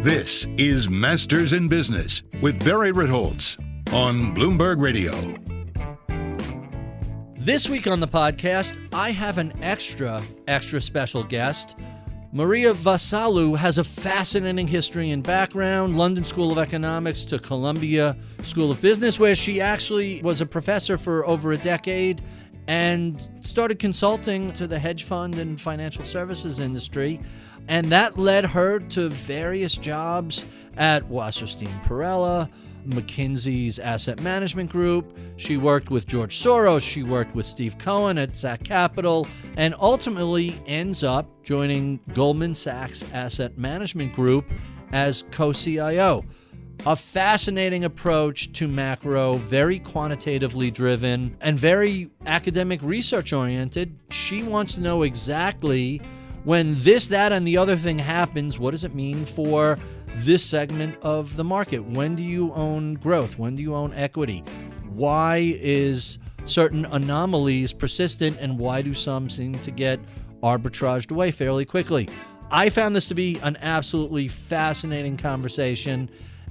This is Masters in Business with Barry Ritholtz on Bloomberg Radio. This week on the podcast, I have an extra special guest. Maria Vassalou has a fascinating history and background, London School of Economics to Columbia School of Business, where she actually was a professor for over a decade and started consulting to the hedge fund and financial services industry. And that led her to various jobs at Wasserstein Perella, McKinsey's Asset Management Group. She worked with George Soros. She worked with Steve Cohen at Zach Capital, and ultimately ends up joining Goldman Sachs Asset Management Group as co-CIO. A fascinating approach to macro, very quantitatively driven and very academic research oriented. She wants to know exactly when this, that, and the other thing happens, what does it mean for this segment of the market? When do you own growth? When do you own equity? Why is certain anomalies persistent, and why do some seem to get arbitraged away fairly quickly? I found this to be an absolutely fascinating conversation,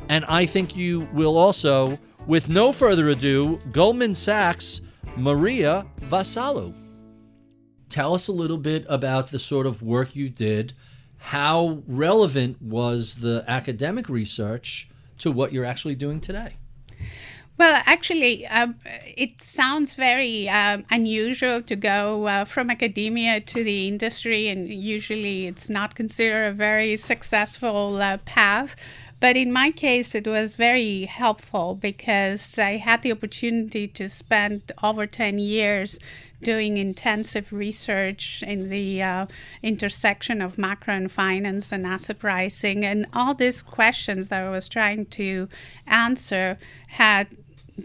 and I think you will also. With no further ado, Goldman Sachs' Maria Vassalou. Tell us a little bit about the sort of work you did. How relevant was the academic research to what you're actually doing today? Well, actually, it sounds very unusual to go from academia to the industry, and usually it's not considered a very successful path. But in my case, it was very helpful because I had the opportunity to spend over 10 years doing intensive research in the intersection of macro and finance and asset pricing. And all these questions that I was trying to answer had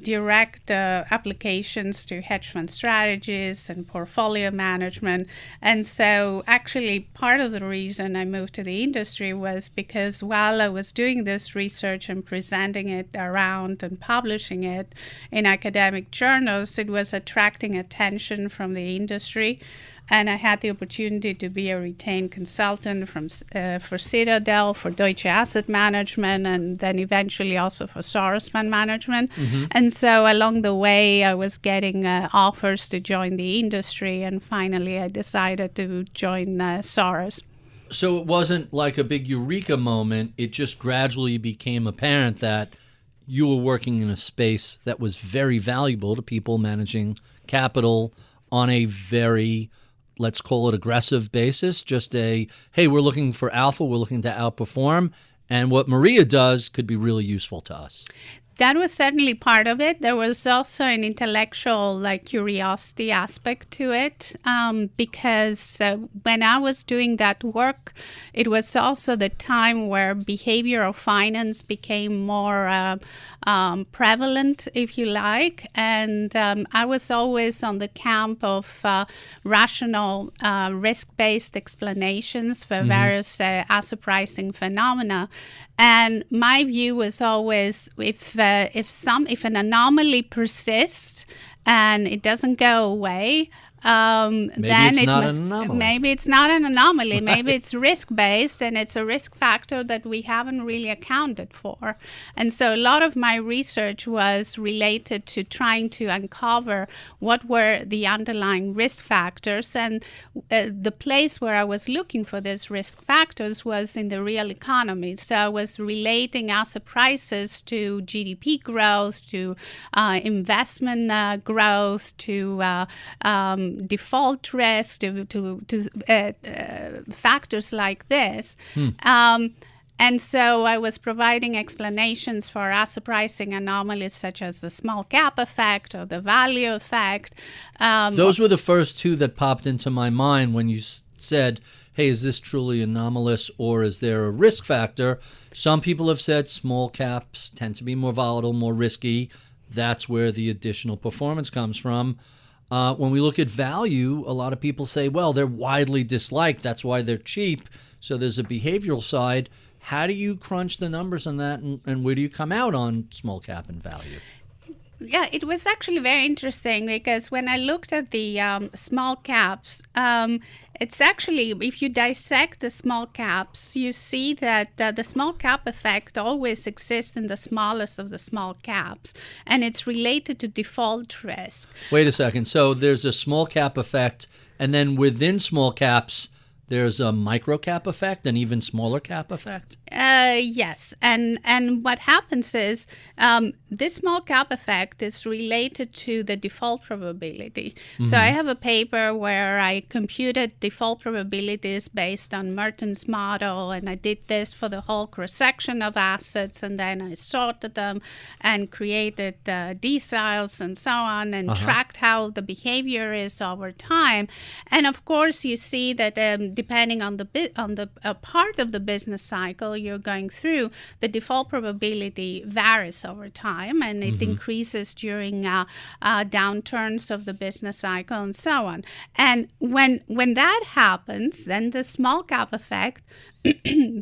direct applications to hedge fund strategies and portfolio management. And so actually part of the reason I moved to the industry was because while I was doing this research and presenting it around and publishing it in academic journals, it was attracting attention from the industry. And I had the opportunity to be a retained consultant for Citadel, for Deutsche Asset Management, and then eventually also for Soros Fund Management. Mm-hmm. And so along the way, I was getting offers to join the industry, and finally I decided to join Soros. So it wasn't like a big eureka moment. It just gradually became apparent that you were working in a space that was very valuable to people managing capital on a very, let's call it, aggressive basis. Just hey, we're looking for alpha, we're looking to outperform, and what Maria does could be really useful to us. That was certainly part of it. There was also an intellectual curiosity aspect to it because when I was doing that work, it was also the time where behavioral finance became more prevalent, if you like. And I was always on the camp of rational risk-based explanations for various asset pricing phenomena. And my view was always if an anomaly persists and it doesn't go away, maybe it's not an anomaly. Maybe it's not an anomaly. Right. Maybe it's risk-based, and it's a risk factor that we haven't really accounted for. And so a lot of my research was related to trying to uncover what were the underlying risk factors. And the place where I was looking for these risk factors was in the real economy. So I was relating asset prices to GDP growth, to investment growth, to default risk, to factors like this. And so I was providing explanations for asset pricing anomalies such as the small cap effect or the value effect. Those were the first two that popped into my mind when you said, hey, is this truly anomalous or is there a risk factor? Some people have said small caps tend to be more volatile, more risky. That's where the additional performance comes from. When we look at value, a lot of people say, well, they're widely disliked. That's why they're cheap. So there's a behavioral side. How do you crunch the numbers on that, and where do you come out on small cap and value? Yeah, it was actually very interesting because when I looked at the small caps, it's actually, if you dissect the small caps, you see that the small cap effect always exists in the smallest of the small caps, and it's related to default risk. Wait a second. So there's a small cap effect, and then within small caps, there's a micro cap effect, an even smaller cap effect? Yes, and what happens is this small cap effect is related to the default probability. Mm-hmm. So I have a paper where I computed default probabilities based on Merton's model, and I did this for the whole cross-section of assets, and then I sorted them and created deciles and so on, and tracked how the behavior is over time. And of course, you see that depending on the part of the business cycle you're going through, the default probability varies over time, and it increases during downturns of the business cycle and so on. And when that happens, then the small cap effect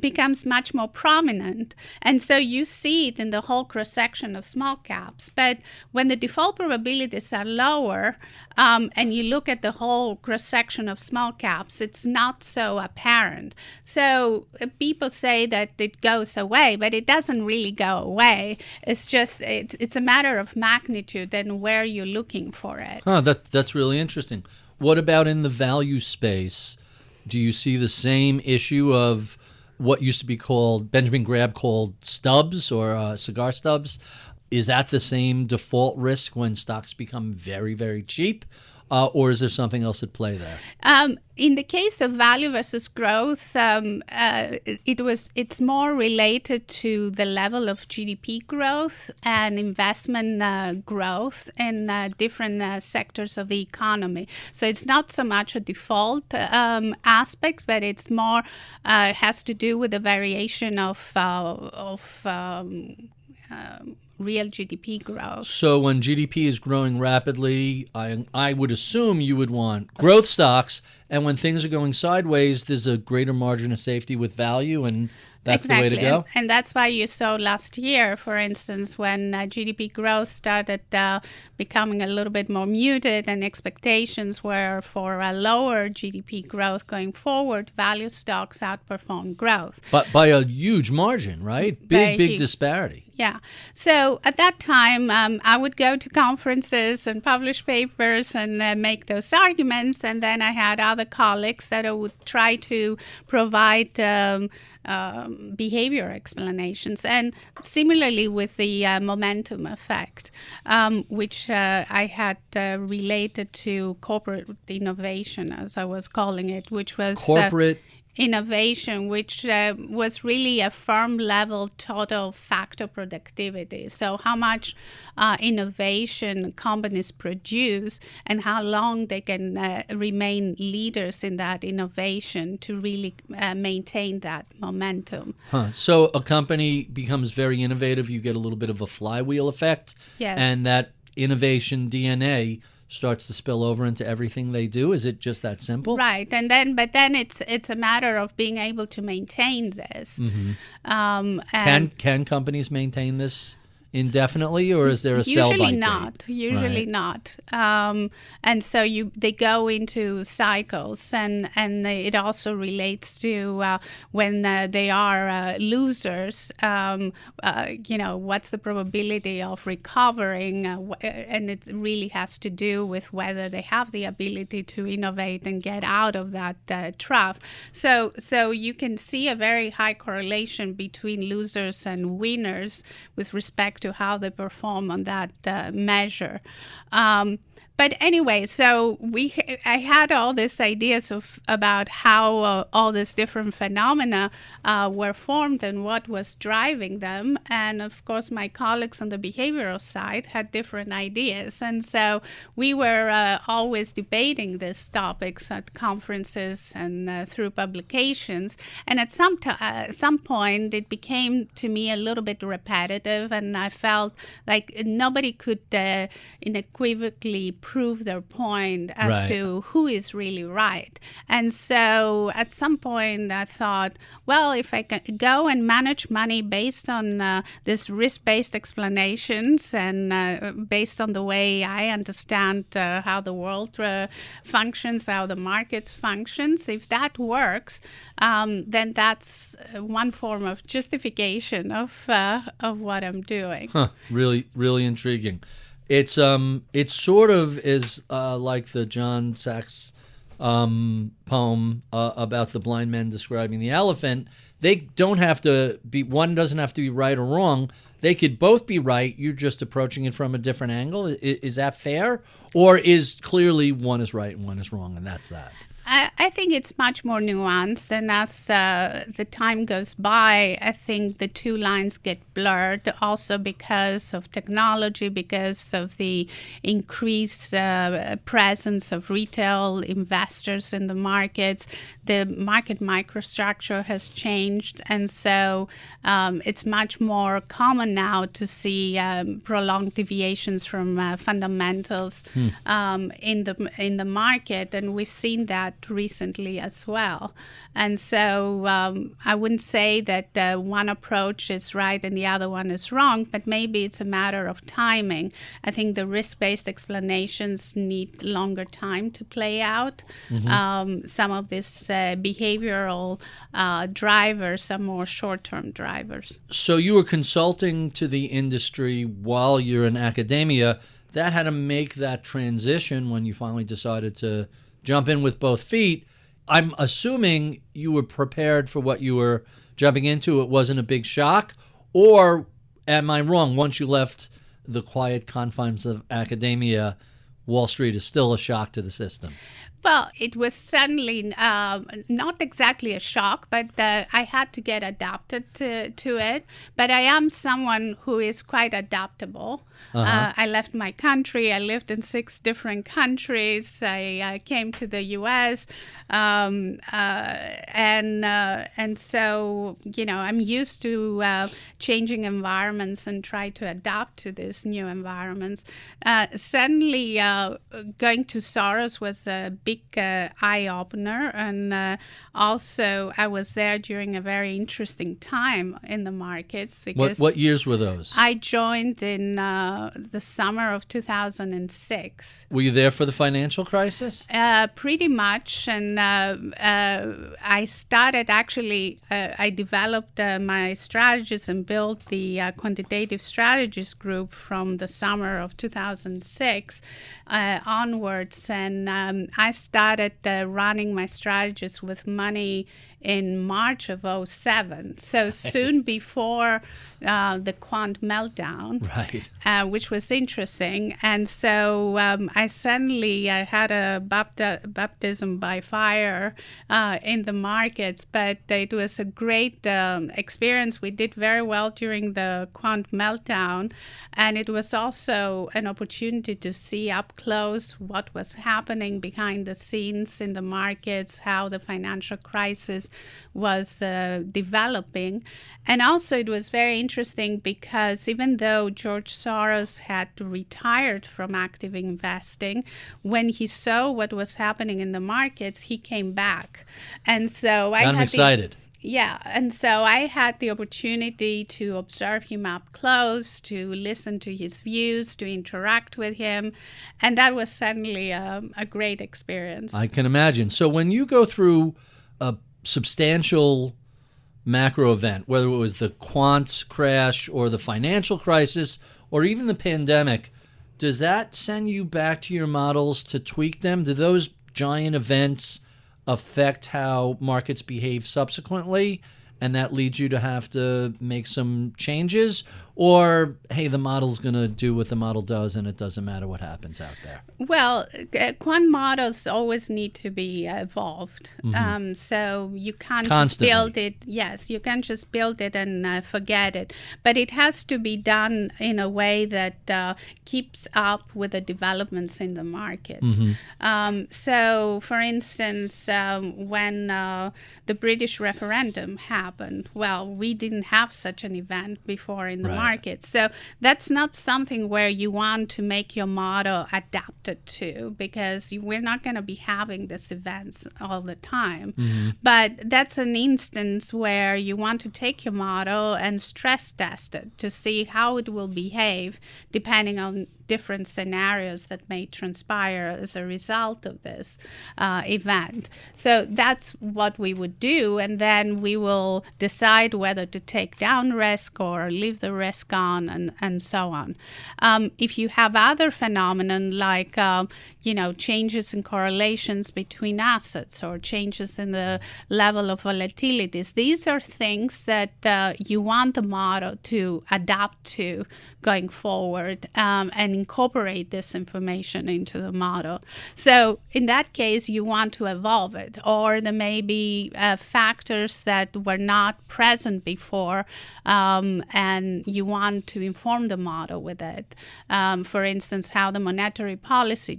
becomes much more prominent. And so you see it in the whole cross-section of small caps. But when the default probabilities are lower, and you look at the whole cross-section of small caps, it's not so apparent. So people say that it goes away, but it doesn't really go away. It's just, it's a matter of magnitude and where you're looking for it. That's really interesting. What about in the value space? Do you see the same issue of what used to be called, Benjamin Graham called stubs or cigar stubs? Is that the same default risk when stocks become very, very cheap? Or is there something else at play there? In the case of value versus growth, it's more related to the level of GDP growth and investment growth in different sectors of the economy. So it's not so much a default aspect, but it's more has to do with the variation of real GDP growth. So when GDP is growing rapidly, I would assume you would want growth stocks, and when things are going sideways, there's a greater margin of safety with value, and that's exactly. the way to go. And that's why you saw last year, for instance, when GDP growth started becoming a little bit more muted and expectations were for a lower GDP growth going forward, value stocks outperformed growth. But by a huge margin, right? Big disparity. Yeah. So at that time, I would go to conferences and publish papers and make those arguments. And then I had other colleagues that I would try to provide behavior explanations. And similarly with the momentum effect, which I had related to corporate innovation, as I was calling it, which was corporate innovation, which was really a firm level total factor productivity. So how much innovation companies produce and how long they can remain leaders in that innovation to really maintain that momentum. So a company becomes very innovative, you get a little bit of a flywheel effect, yes. And that innovation DNA starts to spill over into everything they do. Is it just that simple? Right, but then it's a matter of being able to maintain this. Mm-hmm. Can companies maintain this indefinitely, or is there a sell-by date? Usually not. And so they go into cycles, and it also relates to when they are losers. What's the probability of recovering? And it really has to do with whether they have the ability to innovate and get out of that trough. So you can see a very high correlation between losers and winners with respect to how they perform on that measure. But anyway, so I had all these ideas about how all these different phenomena were formed and what was driving them. And of course, my colleagues on the behavioral side had different ideas. And so we were always debating these topics at conferences and through publications. And at some point, it became to me a little bit repetitive, and I felt like nobody could unequivocally prove their point as Right. to who is really right. And so at some point I thought, well, if I can go and manage money based on this risk-based explanations and based on the way I understand how the world functions, how the markets functions, if that works, then that's one form of justification of what I'm doing. Huh. Really intriguing. It's sort of is like the John Sachs poem about the blind men describing the elephant. They don't have to be, one doesn't have to be right or wrong. They could both be right. You're just approaching it from a different angle. Is that fair? Or is clearly one is right and one is wrong, and that's that? I think it's much more nuanced, and as the time goes by, I think the two lines get blurred also because of technology, because of the increased presence of retail investors in the markets. The market microstructure has changed, and so it's much more common now to see prolonged deviations from fundamentals in the market, and we've seen that recently as well. And so I wouldn't say that one approach is right and the other one is wrong, but maybe it's a matter of timing. I think the risk-based explanations need longer time to play out. Some of this behavioral drivers are more short-term drivers. So you were consulting to the industry while you're in academia. That had to make that transition when you finally decided to jump in with both feet. I'm assuming you were prepared for what you were jumping into. It wasn't a big shock. Or am I wrong? Once you left the quiet confines of academia, Wall Street is still a shock to the system. Well, it was certainly not exactly a shock, but I had to get adapted to it. But I am someone who is quite adaptable. I left my country. I lived in 6 different countries. I came to the U.S. And so, I'm used to changing environments and try to adapt to these new environments. Certainly, going to Soros was a big eye-opener, and also I was there during a very interesting time in the markets. Because What years were those? I joined in the summer of 2006. Were you there for the financial crisis? Pretty much, and I started actually, I developed my strategies and built the quantitative strategies group from the summer of 2006 onwards, and I started running my strategies with money in March of 2007, so soon before the quant meltdown, right? Which was interesting. And so I suddenly had a baptism by fire in the markets, but it was a great experience. We did very well during the quant meltdown, and it was also an opportunity to see up close what was happening behind the scenes in the markets, how the financial crisis was developing. And also it was very interesting because even though George Soros had retired from active investing, when he saw what was happening in the markets, he came back. And so I'm excited. And so I had the opportunity to observe him up close, to listen to his views, to interact with him, and that was certainly a great experience. I can imagine. So when you go through a substantial macro event, whether it was the quant crash or the financial crisis or even the pandemic, does that send you back to your models to tweak them? Do those giant events affect how markets behave subsequently, and that leads you to have to make some changes? Or, hey, the model's going to do what the model does, and it doesn't matter what happens out there? Well, quant models always need to be evolved. So you can't Constantly. just build it. Yes, you can't just build it and forget it. But it has to be done in a way that keeps up with the developments in the markets. So, for instance, when the British referendum happened, well, we didn't have such an event before in the Right. market. So that's not something where you want to make your model adapted to, because we're not going to be having these events all the time. But that's an instance where you want to take your model and stress test it to see how it will behave depending on different scenarios that may transpire as a result of this event. So that's what we would do, and then we will decide whether to take down risk or leave the risk on, and so on. If you have other phenomenon like changes in correlations between assets or changes in the level of volatilities, these are things that you want the model to adapt to going forward, and incorporate this information into the model. So in that case, you want to evolve it, or there may be factors that were not present before, and you want to inform the model with it. For instance, how the monetary policy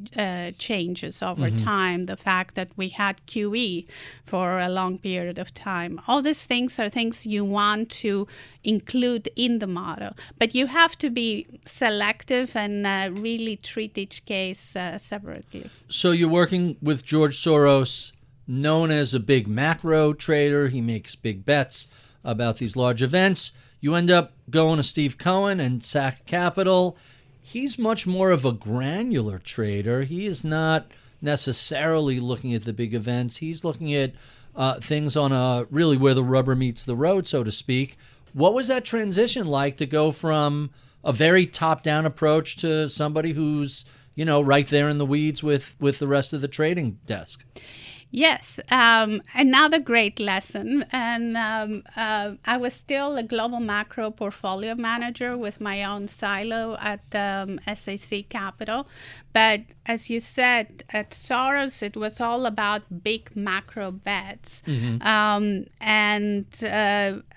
changes over time, the fact that we had QE for a long period of time. All these things are things you want to include in the model, but you have to be selective and really treat each case separately. So you're working with George Soros, known as a big macro trader. He makes big bets about these large events. You end up going to Steve Cohen and SAC Capital. He's much more of a granular trader. He is not necessarily looking at the big events. He's looking at things on a really where the rubber meets the road, so to speak. What was that transition like to go from a very top-down approach to somebody who's, right there in the weeds with the rest of the trading desk? Yes, another great lesson. And I was still a global macro portfolio manager with my own silo at SAC Capital. But as you said, at Soros, it was all about big macro bets. And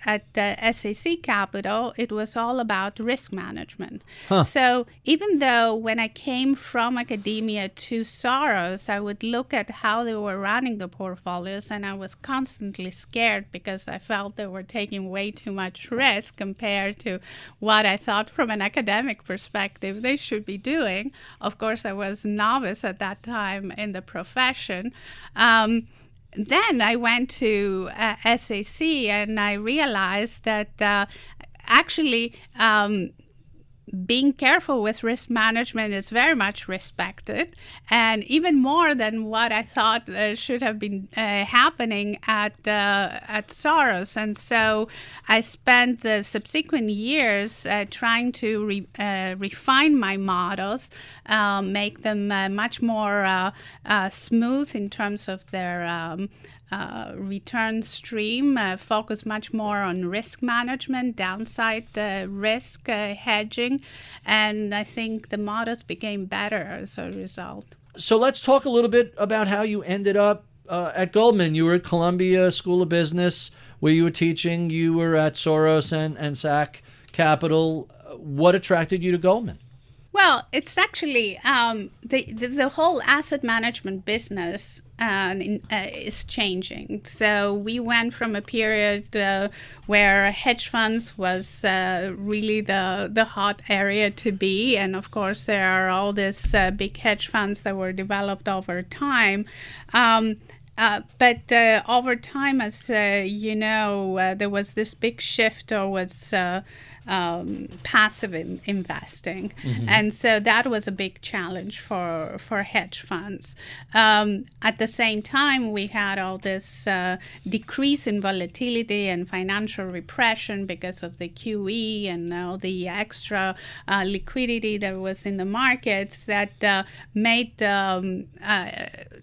at the SAC Capital, it was all about risk management. So even though when I came from academia to Soros, I would look at how they were running the portfolios, and I was constantly scared because I felt they were taking way too much risk compared to what I thought from an academic perspective they should be doing. Of course, I was novice at that time in the profession. Then I went to SAC and I realized that actually being careful with risk management is very much respected, and even more than what I thought should have been happening at Soros. And so I spent the subsequent years trying to refine my models, make them much more smooth in terms of their return stream, focus much more on risk management, downside risk hedging, and I think the models became better as a result. So let's talk a little bit about how you ended up at Goldman. You were at Columbia School of Business where you were teaching. You were at Soros and SAC Capital. What attracted you to Goldman? Well, it's actually the whole asset management business is changing. So we went from a period where hedge funds was really the hot area to be. And of course, there are all these big hedge funds that were developed over time. But over time, as there was this big shift towards passive investing. And so that was a big challenge for hedge funds. At the same time, we had all this decrease in volatility and financial repression because of the QE and all the extra liquidity that was in the markets that made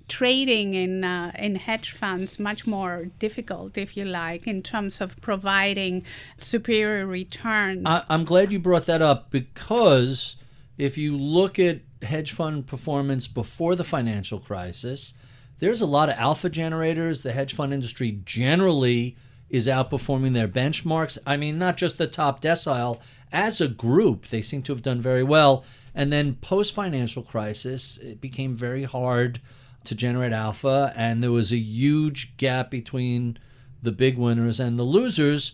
trading in hedge funds much more difficult, if you like, in terms of providing superior returns. I'm glad you brought that up, because if you look at hedge fund performance before the financial crisis, there's a lot of alpha generators. The hedge fund industry generally is outperforming their benchmarks. I mean, not just the top decile. As a group, they seem to have done very well. And then post-financial crisis, it became very hard to generate alpha, and there was a huge gap between the big winners and the losers.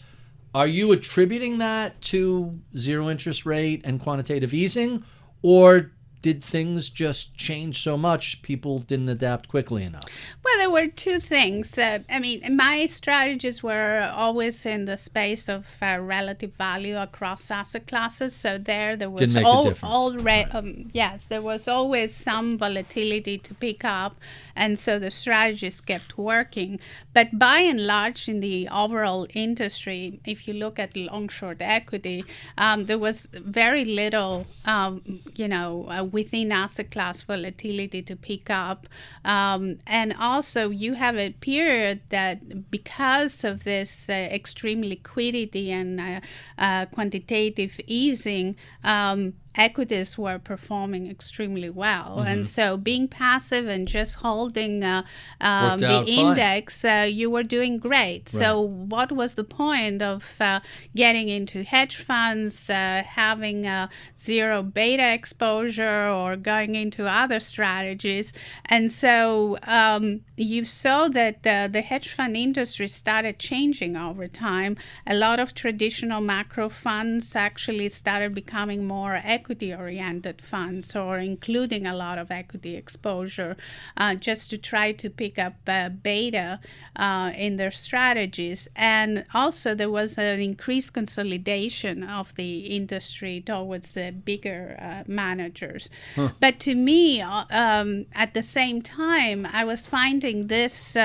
Are you attributing that to zero interest rate and quantitative easing, or did things just change so much people didn't adapt quickly enough? Well, there were two things. My strategies were always in the space of relative value across asset classes. So there was Didn't make a difference. yes, there was always some volatility to pick up, and so the strategies kept working. But by and large, in the overall industry, if you look at long-short equity, there was very little, within asset class volatility to pick up. And also you have a period that because of this extreme liquidity and quantitative easing, equities were performing extremely well. Mm-hmm. And so being passive and just holding the index, you were doing great. Right. So what was the point of getting into hedge funds, having zero beta exposure, or going into other strategies? And so you saw that the hedge fund industry started changing over time. A lot of traditional macro funds actually started becoming more equity-oriented funds, or including a lot of equity exposure, just to try to pick up beta in their strategies. And also there was an increased consolidation of the industry towards bigger managers. Huh. But to me, at the same time, I was finding this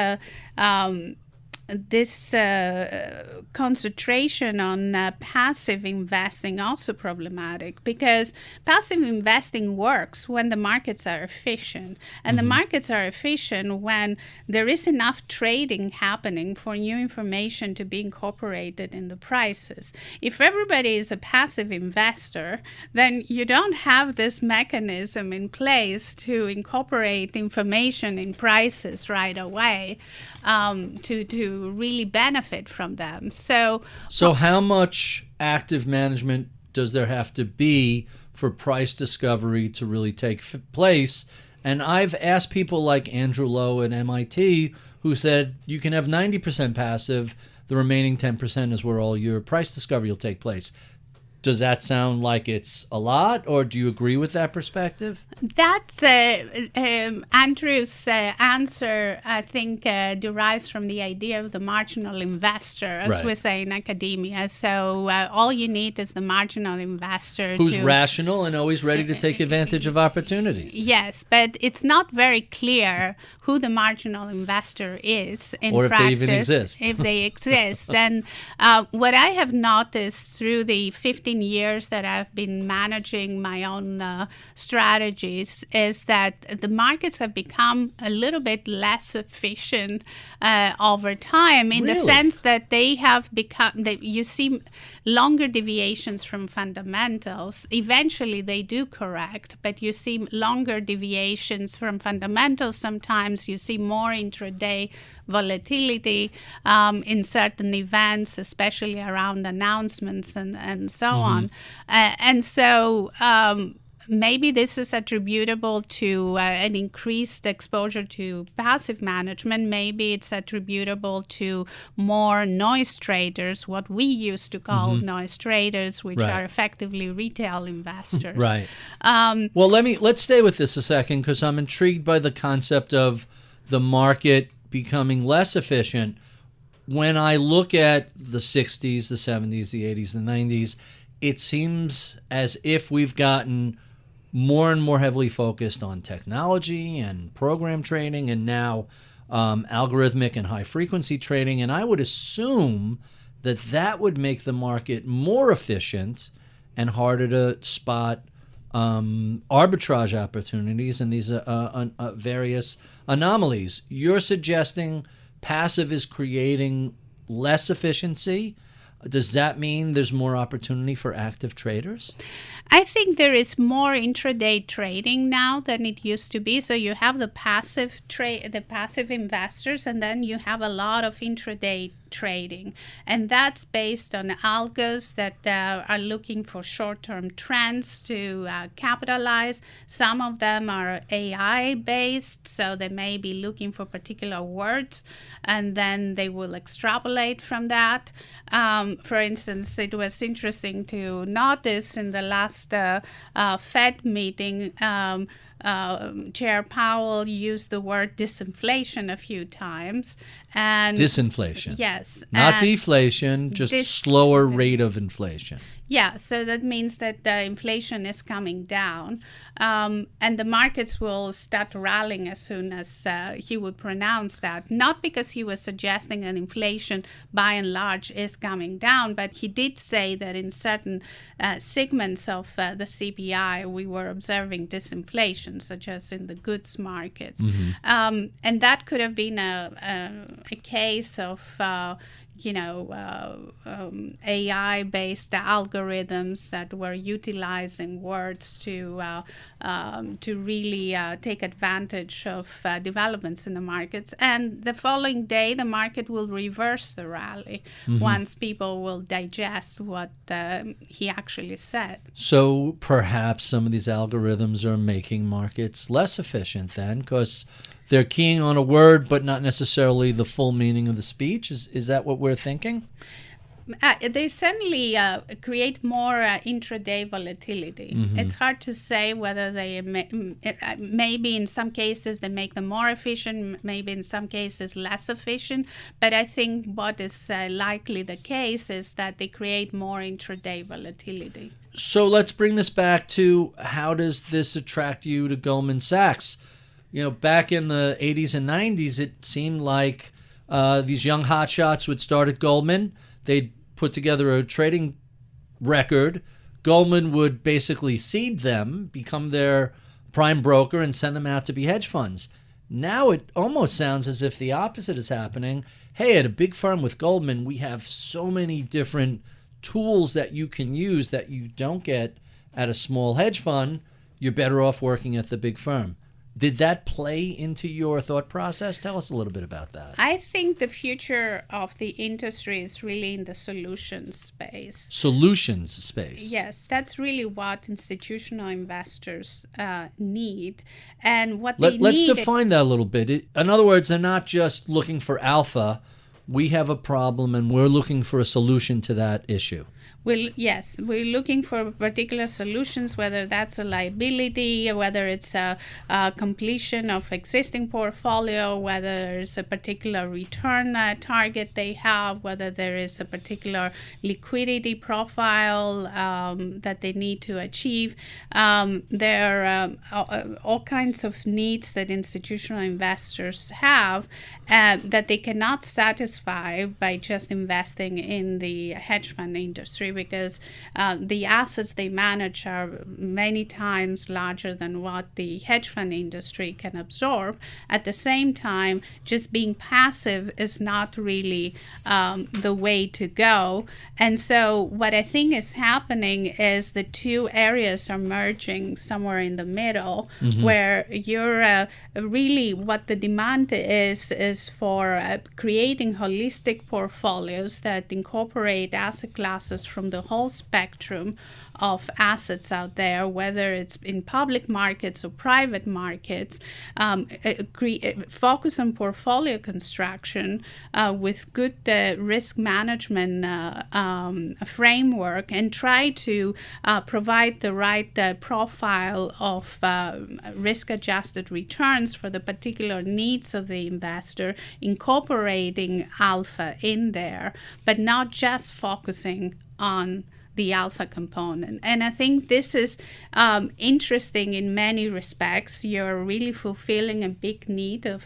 concentration on passive investing also problematic, because passive investing works when the markets are efficient. And the markets are efficient when there is enough trading happening for new information to be incorporated in the prices. If everybody is a passive investor, then you don't have this mechanism in place to incorporate information in prices right away, to really benefit from them. So how much active management does there have to be for price discovery to really take place? And I've asked people like Andrew Lowe at MIT, who said you can have 90% passive, the remaining 10% is where all your price discovery will take place. Does that sound like it's a lot, or do you agree with that perspective? That's Andrew's answer, I think, derives from the idea of the marginal investor, as we say in academia. So all you need is the marginal investor who's rational and always ready to take advantage of opportunities. Yes, but it's not very clear who the marginal investor is in or practice. Or if they even exist. If they exist. And what I have noticed through the 15 years that I've been managing my own strategies is that the markets have become a little bit less efficient over time, in the sense that they have become, that you see longer deviations from fundamentals. Eventually they do correct, but you see longer deviations from fundamentals. Sometimes you see more intraday volatility in certain events, especially around announcements and so on. And so maybe this is attributable to an increased exposure to passive management. Maybe it's attributable to more noise traders, what we used to call noise traders, which are effectively retail investors. Right. Well, let's stay with this a second, because I'm intrigued by the concept of the market becoming less efficient. When I look at the 60s, the 70s, the 80s, the 90s, it seems as if we've gotten more and more heavily focused on technology and program trading, and now algorithmic and high-frequency trading. And I would assume that would make the market more efficient and harder to spot arbitrage opportunities and these various anomalies. You're suggesting passive is creating less efficiency. Does that mean there's more opportunity for active traders? I think there is more intraday trading now than it used to be. So you have the passive investors, and then you have a lot of intraday trading. And that's based on algos that are looking for short-term trends to capitalize. Some of them are AI-based, so they may be looking for particular words, and then they will extrapolate from that. For instance, it was interesting to notice in the last Fed meeting, Chair Powell used the word disinflation a few times. And disinflation. Yes. Not deflation, just slower rate of inflation. Yeah, so that means that the inflation is coming down, and the markets will start rallying as soon as he would pronounce that. Not because he was suggesting that inflation, by and large, is coming down, but he did say that in certain segments of the CPI, we were observing disinflation, such as in the goods markets. And that could have been a case of AI-based algorithms that were utilizing words to really take advantage of developments in the markets. And the following day, the market will reverse the rally once people will digest what he actually said. So perhaps some of these algorithms are making markets less efficient then, because they're keying on a word, but not necessarily the full meaning of the speech. Is that what we're thinking? They certainly create more intraday volatility. It's hard to say whether they maybe in some cases they make them more efficient, maybe in some cases less efficient. But I think what is likely the case is that they create more intraday volatility. So let's bring this back to, how does this attract you to Goldman Sachs? Back in the 80s and 90s, it seemed like these young hotshots would start at Goldman. They'd put together a trading record. Goldman would basically seed them, become their prime broker, and send them out to be hedge funds. Now it almost sounds as if the opposite is happening. Hey, at a big firm with Goldman, we have so many different tools that you can use that you don't get at a small hedge fund. You're better off working at the big firm. Did that play into your thought process? Tell us a little bit about that. I think the future of the industry is really in the solutions space. Solutions space. Yes, that's really what institutional investors need. And what they need... Let's define that a little bit. In other words, they're not just looking for alpha. We have a problem and we're looking for a solution to that issue. Yes, we're looking for particular solutions, whether that's a liability, whether it's a completion of existing portfolio, whether there's a particular return target they have, whether there is a particular liquidity profile that they need to achieve. There are all kinds of needs that institutional investors have that they cannot satisfy by just investing in the hedge fund industry, because the assets they manage are many times larger than what the hedge fund industry can absorb. At the same time, just being passive is not really the way to go. And so what I think is happening is the two areas are merging somewhere in the middle, where you're really, what the demand is for creating holistic portfolios that incorporate asset classes from the whole spectrum of assets out there, whether it's in public markets or private markets, focus on portfolio construction with good risk management framework, and try to provide the right profile of risk-adjusted returns for the particular needs of the investor, incorporating alpha in there, but not just focusing on the alpha component. And I think this is interesting in many respects. You're really fulfilling a big need of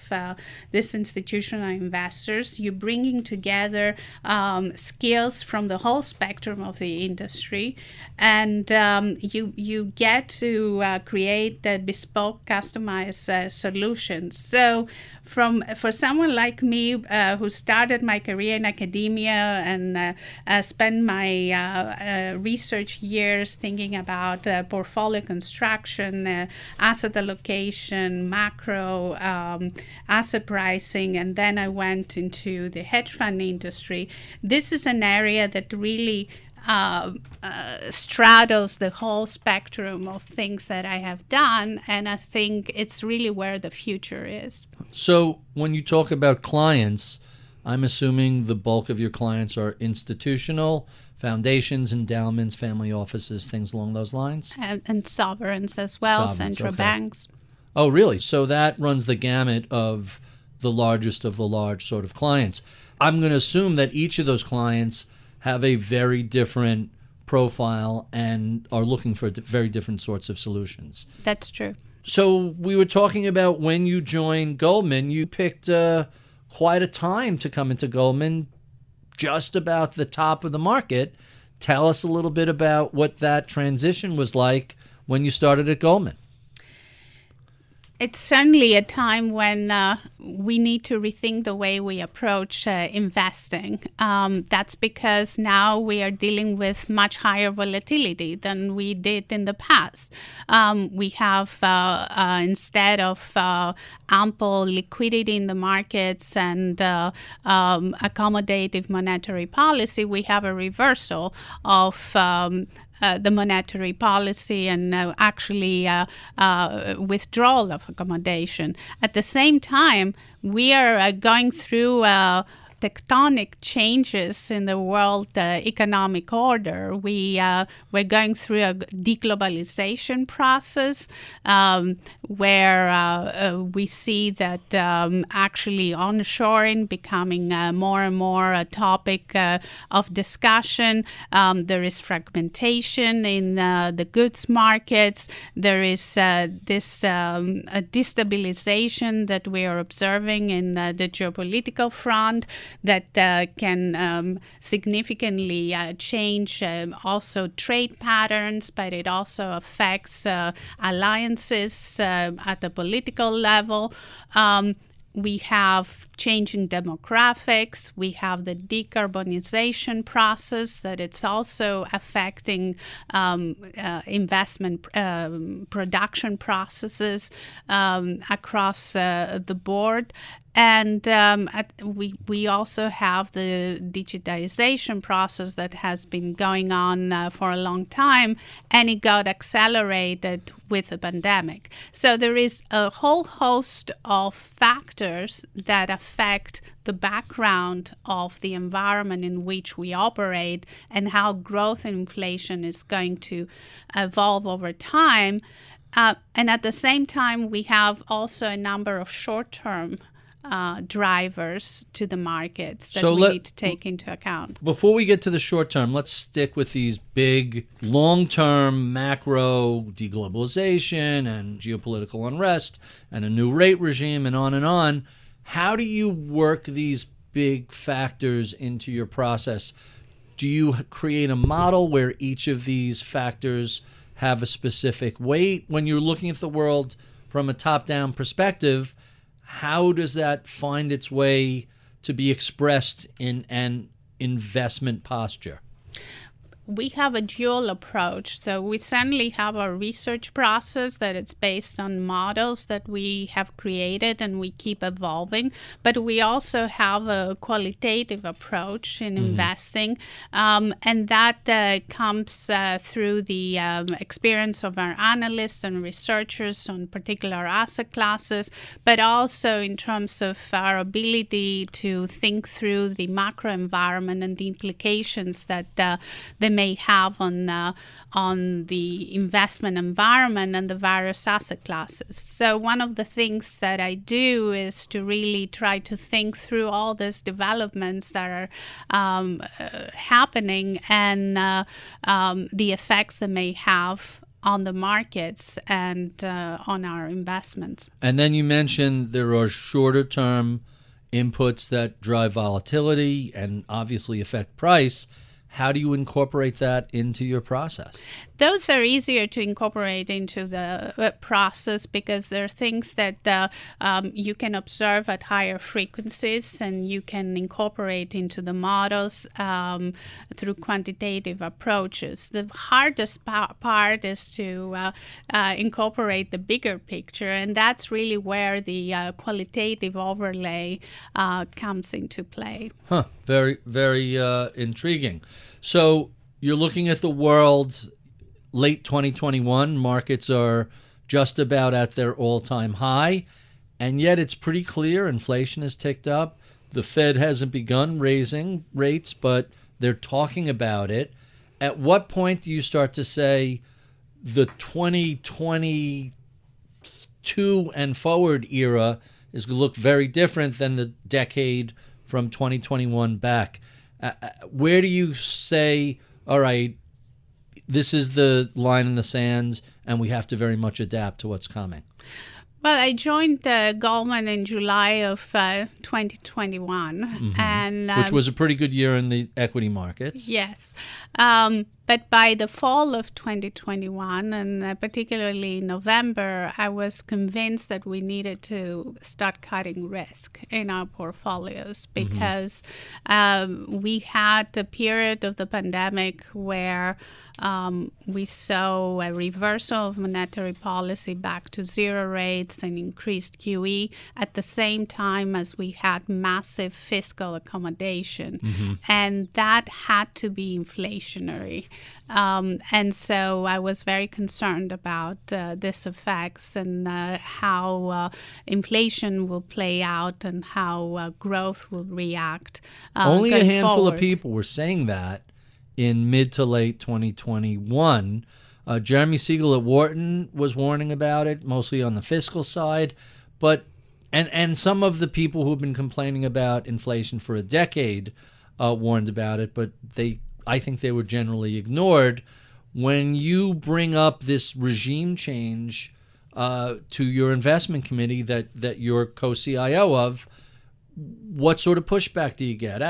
this institutional investors. You're bringing together skills from the whole spectrum of the industry, and you get to create the bespoke, customized solutions. So for someone like me who started my career in academia and spent my research years thinking about portfolio construction, asset allocation, macro asset pricing, and then I went into the hedge fund industry. This is an area that really straddles the whole spectrum of things that I have done, and I think it's really where the future is. So when you talk about clients, I'm assuming the bulk of your clients are institutional, foundations, endowments, family offices, things along those lines? And sovereigns as well, Sovereigns, central okay. banks. Oh, really? So that runs the gamut of the largest of the large sort of clients. I'm going to assume that each of those clients have a very different profile and are looking for very different sorts of solutions. That's true. So we were talking about when you joined Goldman, you picked quite a time to come into Goldman, just about the top of the market. Tell us a little bit about what that transition was like when you started at Goldman. It's certainly a time when we need to rethink the way we approach investing. That's because now we are dealing with much higher volatility than we did in the past. We have, instead of ample liquidity in the markets and accommodative monetary policy, we have a reversal of the monetary policy and actually withdrawal of accommodation. At the same time, we are going through tectonic changes in the world economic order. We're going through a deglobalization process where we see that actually onshoring becoming more and more a topic of discussion. There is fragmentation in the goods markets. There is this destabilization that we are observing in the geopolitical front that can significantly change also trade patterns, but it also affects alliances at the political level. We have changing demographics. We have the decarbonization process that it's also affecting investment production processes across the board. And we also have the digitization process that has been going on for a long time, and it got accelerated with the pandemic. So there is a whole host of factors that affect the background of the environment in which we operate and how growth and inflation is going to evolve over time. And at the same time, we have also a number of short-term drivers to the markets that we need to take into account. Before we get to the short term, let's stick with these big long-term macro deglobalization and geopolitical unrest and a new rate regime and on and on. How do you work these big factors into your process? Do you create a model where each of these factors have a specific weight? When you're looking at the world from a top-down perspective, how does that find its way to be expressed in an investment posture? We have a dual approach. So we certainly have a research process that it's based on models that we have created and we keep evolving. But we also have a qualitative approach in investing. And that comes through the experience of our analysts and researchers on particular asset classes, but also in terms of our ability to think through the macro environment and the implications that they may have on the investment environment and the various asset classes. So one of the things that I do is to really try to think through all these developments that are happening and the effects they may have on the markets and on our investments. And then you mentioned there are shorter term inputs that drive volatility and obviously affect price. How do you incorporate that into your process? Those are easier to incorporate into the process because they're things that you can observe at higher frequencies and you can incorporate into the models through quantitative approaches. The hardest part is to incorporate the bigger picture, and that's really where the qualitative overlay comes into play. Very, very intriguing. So you're looking at the world late 2021. Markets are just about at their all-time high, and yet it's pretty clear inflation has ticked up. The Fed hasn't begun raising rates, but they're talking about it. At what point do you start to say the 2022 and forward era is going to look very different than the decade from 2021 back? Where do you say, all right, this is the line in the sands and we have to very much adapt to what's coming? Well, I joined Goldman in July of 2021. And which was a pretty good year in the equity markets. Yes. But by the fall of 2021, and particularly November, I was convinced that we needed to start cutting risk in our portfolios because we had a period of the pandemic where we saw a reversal of monetary policy back to zero rates and increased QE at the same time as we had massive fiscal accommodation. And that had to be inflationary. And so I was very concerned about this effects and how inflation will play out and how growth will react. Only a handful forward. of people were saying that in mid to late 2021. Jeremy Siegel at Wharton was warning about it, mostly on the fiscal side. But and some of the people who have been complaining about inflation for a decade warned about it, but I think they were generally ignored. When you bring up this regime change to your investment committee that you're co-CIO of, what sort of pushback do you get?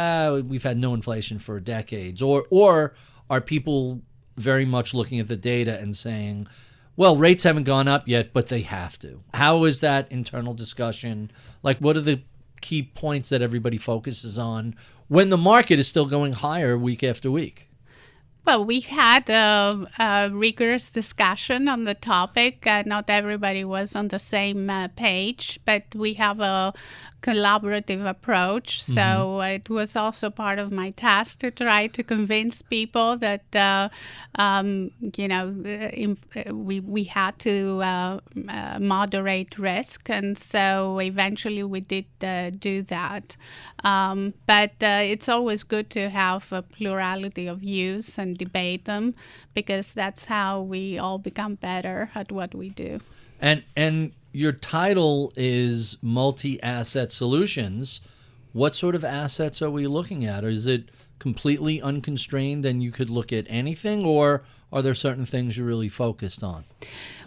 We've had no inflation for decades. Or are people very much looking at the data and saying, well, rates haven't gone up yet, but they have to? How is that internal discussion? Like, what are the key points that everybody focuses on when the market is still going higher week after week? Well, we had a rigorous discussion on the topic. Not everybody was on the same page, but we have a collaborative approach. So it was also part of my task to try to convince people that, we had to moderate risk. And so eventually we did do that. But it's always good to have a plurality of views and debate them, because that's how we all become better at what we do. And your title is Multi-Asset Solutions. What sort of assets are we looking at? Or is it completely unconstrained and you could look at anything, or are there certain things you're really focused on?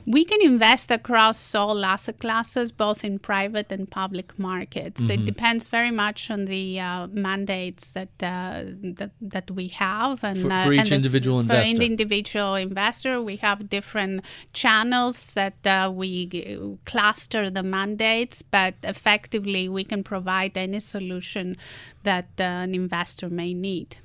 We can invest across all asset classes, both in private and public markets. It depends very much on the mandates that we have. And for each individual investor. For the individual investor, we have different channels that we cluster the mandates, but effectively we can provide any solution that an investor may need.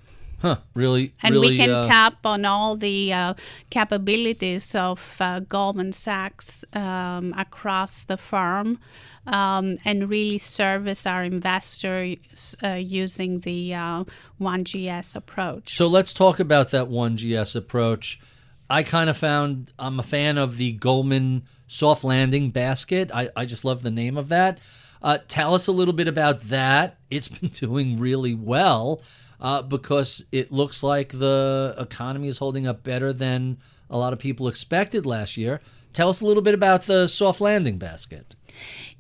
Really? And we can tap on all the capabilities of Goldman Sachs across the firm and really service our investors using the 1GS approach. So let's talk about that 1GS approach. I kind of found I'm a fan of the Goldman Soft Landing Basket. I just love the name of that. Tell us a little bit about that. It's been doing really well. Because it looks like the economy is holding up better than a lot of people expected last year. Tell us a little bit about the soft landing basket.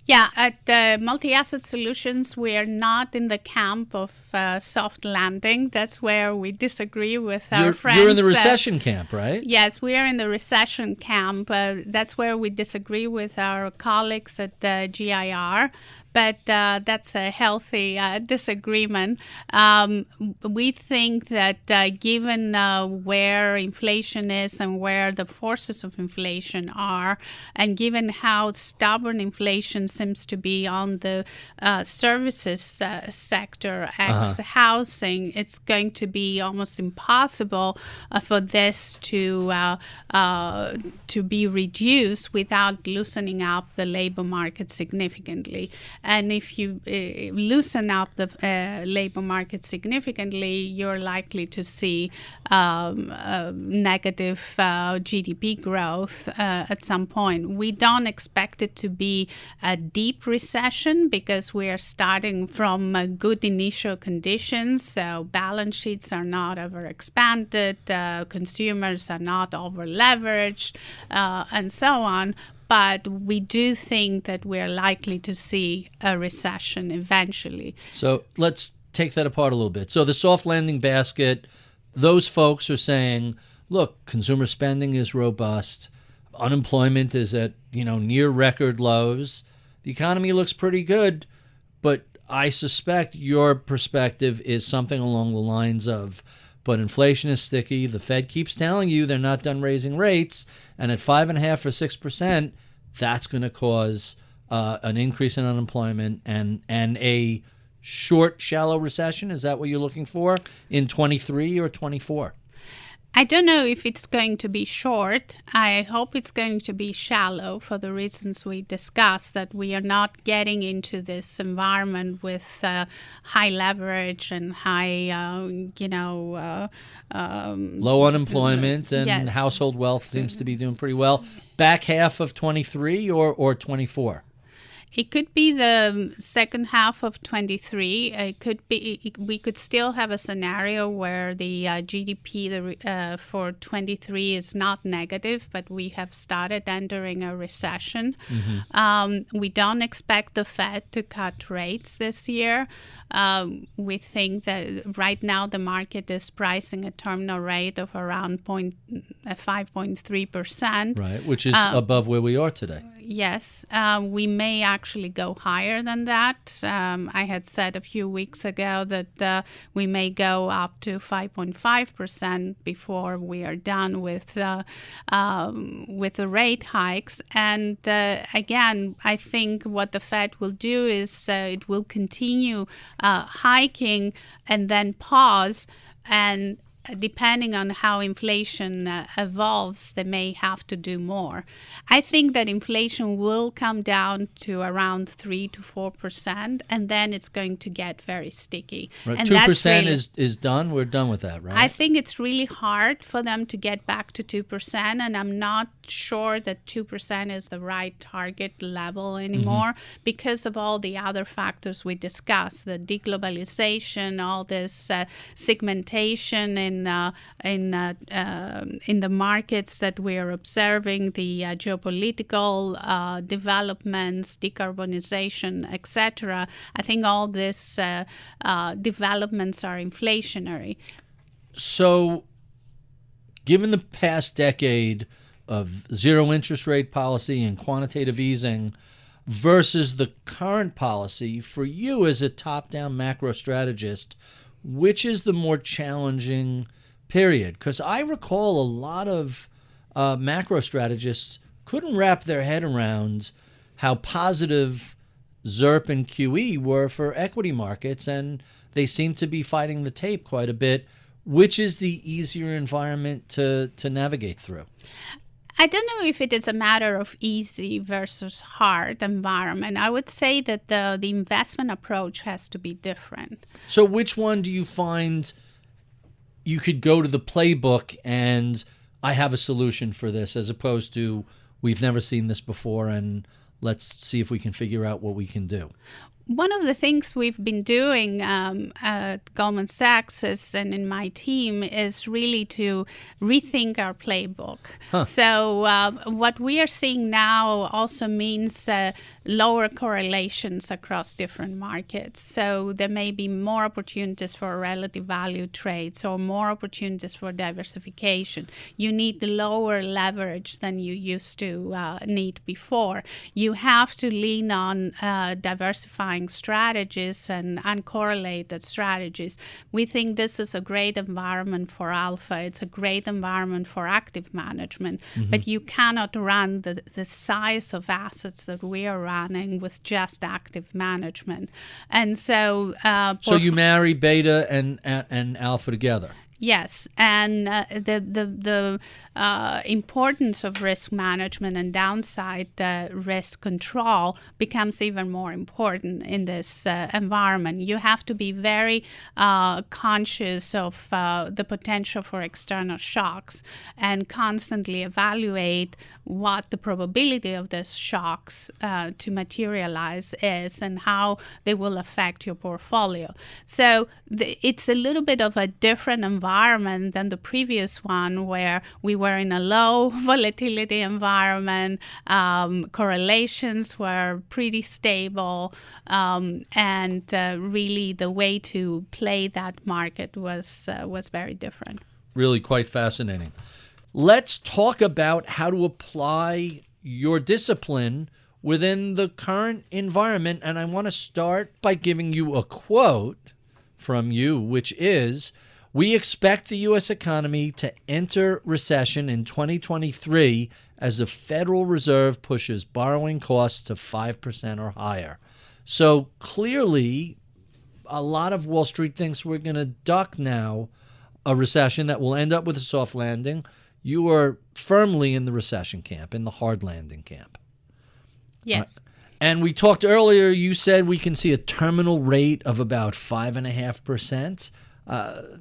Yeah, at Multi-Asset Solutions, we are not in the camp of soft landing. That's where we disagree with our friends. You're in the recession camp, right? Yes, we are in the recession camp. That's where we disagree with our colleagues at the GIR, but that's a healthy disagreement. We think that given where inflation is and where the forces of inflation are, and given how stubborn inflation seems to be on the services sector, housing, it's going to be almost impossible for this to be reduced without loosening up the labor market significantly. And if you loosen up the labor market significantly, you're likely to see negative GDP growth at some point. We don't expect it to be a deep recession because we are starting from good initial conditions. So balance sheets are not overexpanded, consumers are not over-leveraged, and so on. But we do think that we're likely to see a recession eventually. So let's take that apart a little bit. So the soft landing basket, those folks are saying, look, consumer spending is robust. Unemployment is at, near record lows. The economy looks pretty good, but I suspect your perspective is something along the lines of, but inflation is sticky. The Fed keeps telling you they're not done raising rates, and at 5.5% or 6%, that's going to cause an increase in unemployment and a short, shallow recession. Is that what you're looking for in 23 or 24? I don't know if it's going to be short. I hope it's going to be shallow for the reasons we discussed, that we are not getting into this environment with high leverage and high, low unemployment and yes. Household wealth seems to be doing pretty well. Back half of 23 or 24? It could be the second half of 23. It could be. We could still have a scenario where the GDP for 23 is not negative, but we have started entering a recession. Mm-hmm. We don't expect the Fed to cut rates this year. We think that right now the market is pricing a terminal rate of around 5.3%. Right, which is above where we are today. Yes, we may actually go higher than that. I had said a few weeks ago that we may go up to 5.5% before we are done with the rate hikes. And again, I think what the Fed will do is it will continue hiking and then pause, and depending on how inflation evolves, they may have to do more. I think that inflation will come down to around 3 to 4%, and then it's going to get very sticky. Right. And 2% is done? We're done with that, right? I think it's really hard for them to get back to 2%, and I'm not sure that 2% is the right target level anymore because of all the other factors we discussed, the deglobalization, all this segmentation in the markets that we are observing, the geopolitical developments, decarbonization, etc. I think all these developments are inflationary. So, given the past decade of zero interest rate policy and quantitative easing versus the current policy, for you as a top-down macro strategist, which is the more challenging period? Because I recall a lot of macro strategists couldn't wrap their head around how positive ZIRP and QE were for equity markets, and they seem to be fighting the tape quite a bit. Which is the easier environment to navigate through? I don't know if it is a matter of easy versus hard environment. I would say that the investment approach has to be different. So which one do you find you could go to the playbook and I have a solution for this, as opposed to we've never seen this before and let's see if we can figure out what we can do? One of the things we've been doing at Goldman Sachs and in my team is really to rethink our playbook. So what we are seeing now also means lower correlations across different markets. So there may be more opportunities for relative value trades or more opportunities for diversification. You need lower leverage than you used to need before. You have to lean on diversifying strategies and uncorrelated strategies. We think this is a great environment for alpha. It's a great environment for active management, but you cannot run the size of assets that we are running with just active management. And so so you marry beta and alpha together. Yes, and the importance of risk management and downside risk control becomes even more important in this environment. You have to be very conscious of the potential for external shocks and constantly evaluate what the probability of these shocks to materialize is and how they will affect your portfolio. So it's a little bit of a different environment than the previous one, where we were in a low volatility environment, correlations were pretty stable, and really the way to play that market was very different. Really quite fascinating. Let's talk about how to apply your discipline within the current environment. And I want to start by giving you a quote from you, which is, "We expect the U.S. economy to enter recession in 2023 as the Federal Reserve pushes borrowing costs to 5% or higher." So clearly, a lot of Wall Street thinks we're going to duck now a recession that will end up with a soft landing. You are firmly in the recession camp, in the hard landing camp. Yes. And we talked earlier, you said we can see a terminal rate of about 5.5%.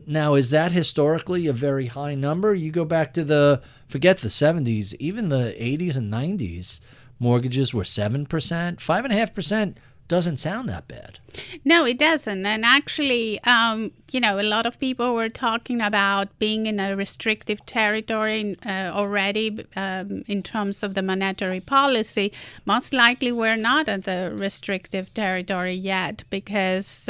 Now, is that historically a very high number? You go back to forget the 70s, even the 80s and 90s, mortgages were 7%. 5.5% doesn't sound that bad. No, it doesn't. And actually, a lot of people were talking about being in a restrictive territory already in terms of the monetary policy. Most likely we're not at the restrictive territory yet, because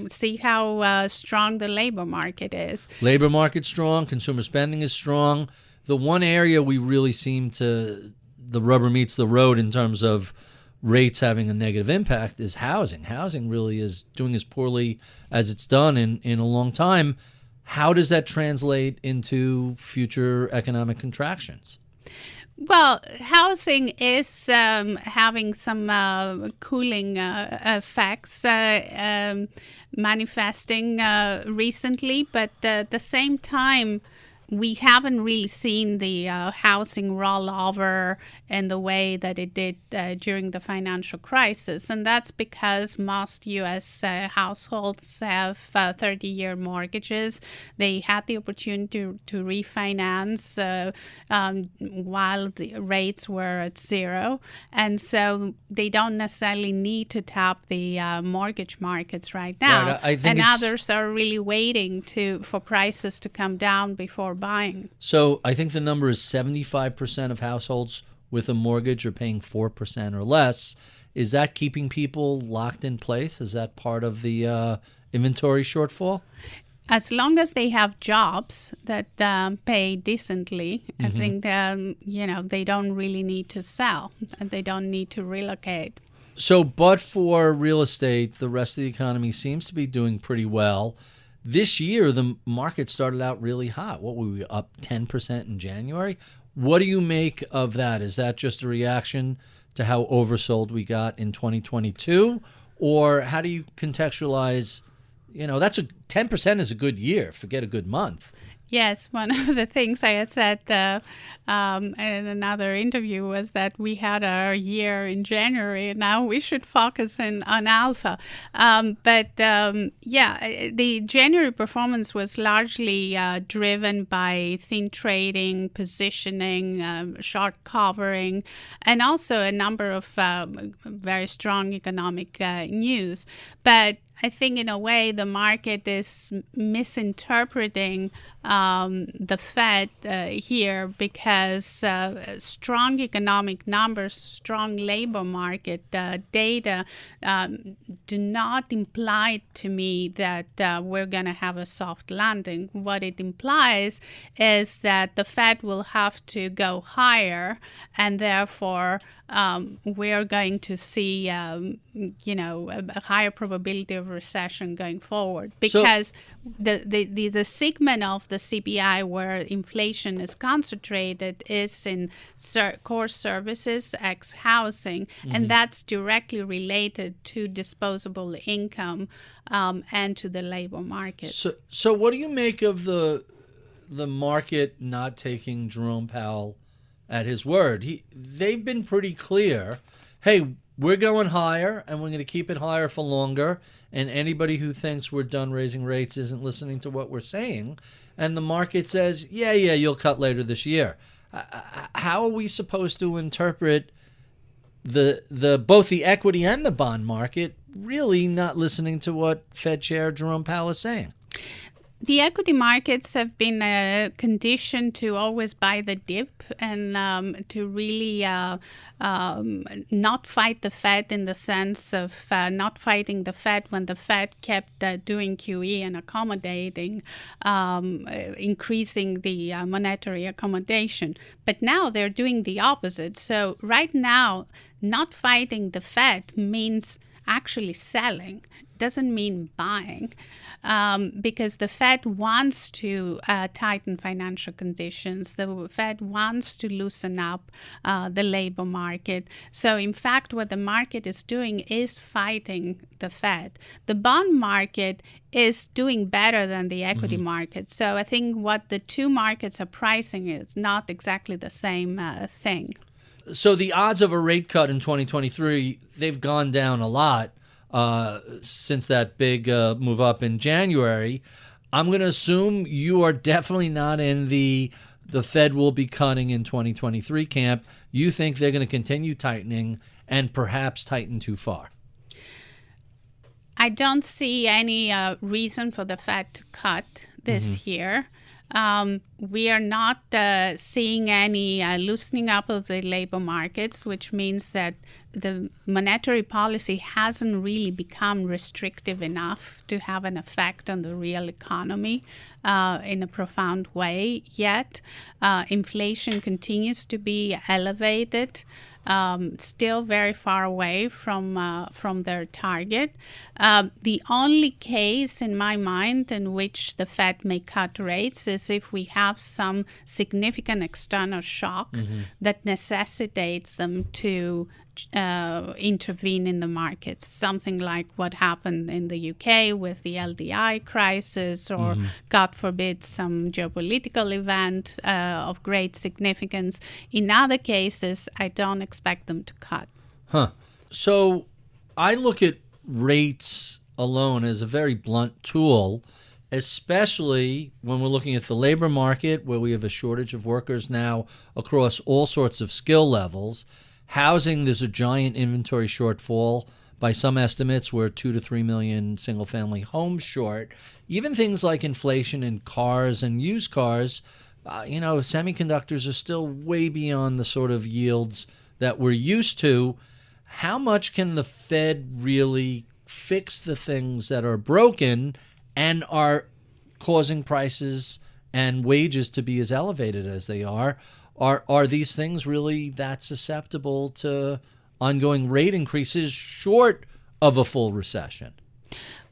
see how strong the labor market is. Labor market's strong. Consumer spending is strong. The one area we really seem to, the rubber meets the road in terms of rates having a negative impact, is housing. Housing really is doing as poorly as it's done in a long time. How does that translate into future economic contractions? Well, housing is having some cooling effects manifesting recently, but at the same time, we haven't really seen the housing rollover in the way that it did during the financial crisis. And that's because most U.S. households have 30-year mortgages. They had the opportunity to refinance while the rates were at zero. And so they don't necessarily need to tap the mortgage markets right now. Right, and others are really waiting for prices to come down before buying. So I think the number is 75% of households with a mortgage are paying 4% or less. Is that keeping people locked in place? Is that part of the inventory shortfall? As long as they have jobs that pay decently, I think they don't really need to sell and they don't need to relocate. So, but for real estate, the rest of the economy seems to be doing pretty well. This year, the market started out really hot. What were we, up 10% in January? What do you make of that? Is that just a reaction to how oversold we got in 2022? Or how do you contextualize, 10% is a good year, forget a good month. Yes, one of the things I had said in another interview was that we had our year in January, and now we should focus on alpha. The January performance was largely driven by thin trading, positioning, short covering, and also a number of very strong economic news. But I think in a way the market is misinterpreting the Fed here because strong economic numbers, strong labor market data do not imply to me that we're going to have a soft landing. What it implies is that the Fed will have to go higher, and therefore we're going to see, a higher probability of recession going forward, because the segment of the CPI where inflation is concentrated is in core services, ex-housing, and that's directly related to disposable income and to the labor market. So what do you make of the market not taking Jerome Powell at his word? They've been pretty clear, hey, we're going higher, and we're going to keep it higher for longer, and anybody who thinks we're done raising rates isn't listening to what we're saying. And the market says, yeah, you'll cut later this year. How are we supposed to interpret the both the equity and the bond market really not listening to what Fed Chair Jerome Powell is saying? The equity markets have been conditioned to always buy the dip and to really not fight the Fed in the sense of not fighting the Fed when the Fed kept doing QE and accommodating, increasing the monetary accommodation. But now they're doing the opposite. So right now, not fighting the Fed means actually selling. Doesn't mean buying, because the Fed wants to tighten financial conditions. The Fed wants to loosen up the labor market. So in fact, what the market is doing is fighting the Fed. The bond market is doing better than the equity market. So I think what the two markets are pricing is not exactly the same thing. So the odds of a rate cut in 2023, they've gone down a lot. Since that big move up in January. I'm going to assume you are definitely not in the Fed will be cutting in 2023 camp. You think they're going to continue tightening and perhaps tighten too far. I don't see any reason for the Fed to cut this year. We are not seeing any loosening up of the labor markets, which means that the monetary policy hasn't really become restrictive enough to have an effect on the real economy in a profound way yet. Inflation continues to be elevated. Still very far away from their target. The only case in my mind in which the Fed may cut rates is if we have some significant external shock that necessitates them to intervene in the markets, something like what happened in the UK with the LDI crisis, or God forbid, some geopolitical event of great significance. In other cases, I don't expect them to cut. So I look at rates alone as a very blunt tool, especially when we're looking at the labor market, where we have a shortage of workers now across all sorts of skill levels. Housing, there's a giant inventory shortfall. By some estimates, we're 2 to 3 million single-family homes short. Even things like inflation in cars and used cars, semiconductors are still way beyond the sort of yields that we're used to. How much can the Fed really fix the things that are broken and are causing prices and wages to be as elevated as they are? Are these things really that susceptible to ongoing rate increases short of a full recession?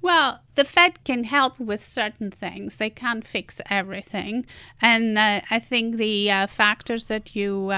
Well, the Fed can help with certain things. They can't fix everything. And I think the factors that you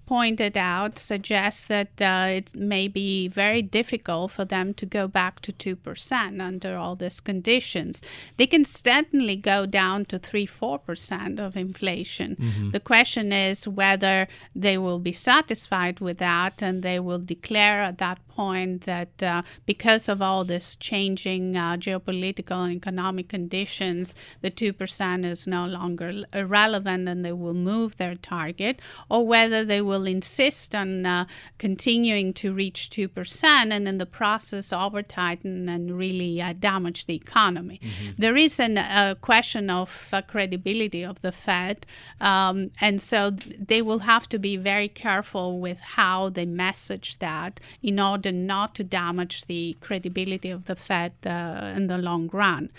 pointed out suggest that it may be very difficult for them to go back to 2% under all these conditions. They can certainly go down to 3-4% of inflation. Mm-hmm. The question is whether they will be satisfied with that, and they will declare at that point that because of all this changing geopolitical and economic conditions, the 2% is no longer relevant and they will move their target, or whether they will insist on continuing to reach 2% and in the process over-tighten and really damage the economy. Mm-hmm. There is a question of credibility of the Fed, and so they will have to be very careful with how they message that in order not to damage the credibility of the Fed in the long run.